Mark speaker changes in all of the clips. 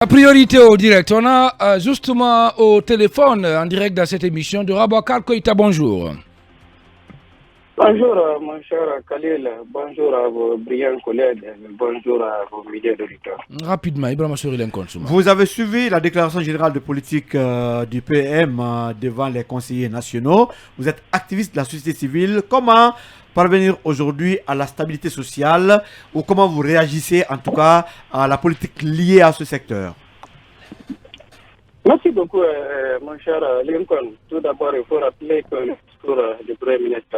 Speaker 1: La priorité au direct. On a justement au téléphone, en direct dans cette émission, de Rabouakar Koïta. Bonjour.
Speaker 2: Bonjour, mon cher Khalil. Bonjour à vos brillants collègues. Bonjour à vos milliers d'auditeurs.
Speaker 1: Rapidement, Ibrahim Sourilen Konsouma.
Speaker 3: Vous avez suivi la déclaration générale de politique du PM devant les conseillers nationaux. Vous êtes activiste de la société civile. Comment parvenir aujourd'hui à la stabilité sociale ou comment vous réagissez en tout cas à la politique liée à ce secteur?
Speaker 2: Merci beaucoup, mon cher Lincoln. Tout d'abord, il faut rappeler que le discours du Premier ministre,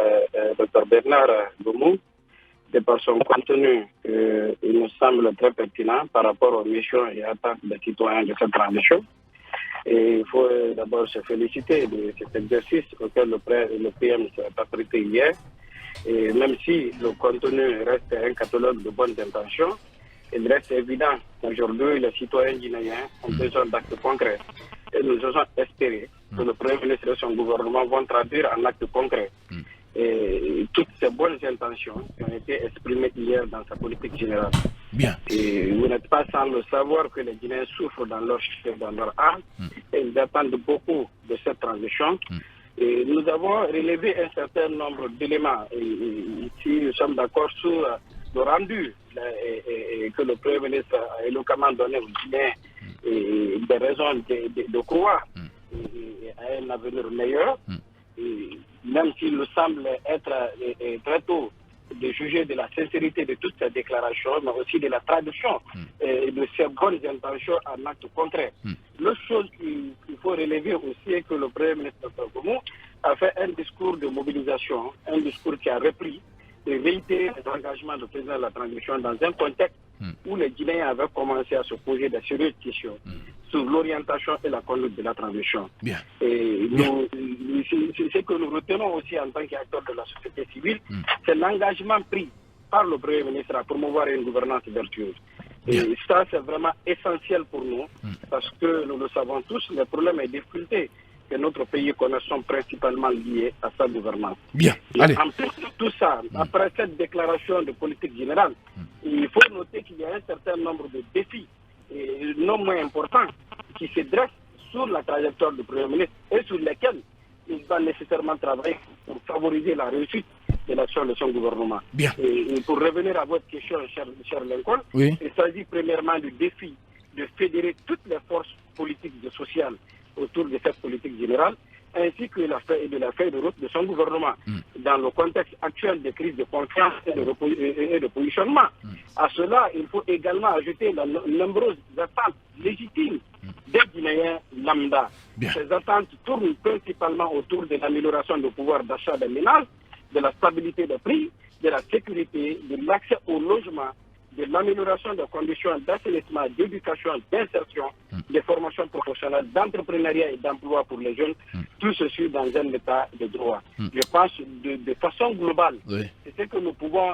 Speaker 2: Dr Bernard Goumou, de par son contenu, il nous semble très pertinent par rapport aux missions et attentes des citoyens de cette transition. Et il faut d'abord se féliciter de cet exercice auquel le PM s'est apprêté hier. Et même si le contenu reste un catalogue de bonnes intentions, il reste évident qu'aujourd'hui, les citoyens guinéens ont besoin d'actes concrets. Et nous osons espérer que le Premier ministre et son gouvernement vont traduire en actes concrets et toutes ces bonnes intentions qui ont été exprimées hier dans sa politique générale.
Speaker 1: Bien.
Speaker 2: Et vous n'êtes pas sans le savoir que les Guinéens souffrent dans leur chair, dans leur âme, et ils attendent beaucoup de cette transition. Et nous avons relevé un certain nombre d'éléments. Et ici, nous sommes d'accord sur le rendu que le Premier ministre a éloquemment donné aux Guinéens et des raisons de croire à un avenir meilleur. Et même s'il nous semble être très tôt de juger de la sincérité de toutes ces déclarations, mais aussi de la traduction et de ces bonnes intentions en actes concrets. L'autre chose qu'il faut relever aussi est que le Premier ministre Goumou a fait un discours de mobilisation, un discours qui a repris et réitéré les engagements du président de la transition dans un contexte où les Guinéens avaient commencé à se poser de sérieuses questions sur l'orientation et la conduite de la transition.
Speaker 1: Bien.
Speaker 2: Et ce que nous retenons aussi en tant qu'acteurs de la société civile, c'est l'engagement pris par le Premier ministre à promouvoir une gouvernance vertueuse. Et ça, c'est vraiment essentiel pour nous, parce que nous le savons tous, les problèmes et difficultés que notre pays connaît sont principalement liés à sa gouvernance.
Speaker 1: Bien.
Speaker 2: Et
Speaker 1: Allez.
Speaker 2: en plus de tout ça, après cette déclaration de politique générale, il faut noter qu'il y a un certain nombre de défis, non moins importants, qui se dressent sur la trajectoire du Premier ministre et sur lesquels il va nécessairement travailler pour favoriser la réussite de l'action de son gouvernement.
Speaker 1: Bien.
Speaker 2: Et pour revenir à votre question, cher Lincoln,
Speaker 1: Oui.
Speaker 2: il s'agit premièrement du défi de fédérer toutes les forces politiques et sociales autour de cette politique générale, ainsi que de la feuille de route de son gouvernement, dans le contexte actuel de crise de confiance et de positionnement. À cela, il faut également ajouter les nombreuses attentes légitimes des Guinéens lambda.
Speaker 1: Bien.
Speaker 2: Ces attentes tournent principalement autour de l'amélioration du pouvoir d'achat des ménages, de la stabilité des prix, de la sécurité, de l'accès au logement, de l'amélioration des conditions d'assainissement, d'éducation, d'insertion, de formation professionnelle, d'entrepreneuriat et d'emploi pour les jeunes, tout ceci dans un état de droit. Je pense de façon globale, c'est ce que nous pouvons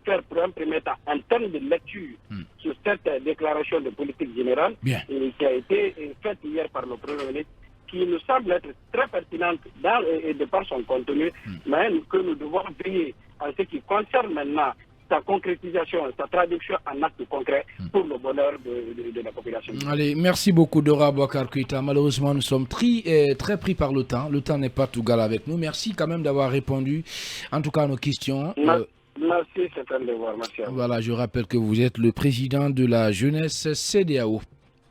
Speaker 2: faire pour un premier temps en termes de lecture sur cette déclaration de politique générale qui a été faite hier par le Premier ministre, qui nous semble être très pertinente de par son contenu, mais que nous devons veiller en ce qui concerne maintenant sa concrétisation, sa traduction en actes concrets pour le bonheur de la population.
Speaker 1: Allez, merci beaucoup Dora Bouakar Koïta. Malheureusement, nous sommes très pris par le temps. Le temps n'est pas tout gal avec nous. Merci quand même d'avoir répondu, en tout cas, à nos questions.
Speaker 2: Merci, c'est un devoir. Merci à vous.
Speaker 1: Voilà, je rappelle que vous êtes le président de la jeunesse CEDEAO.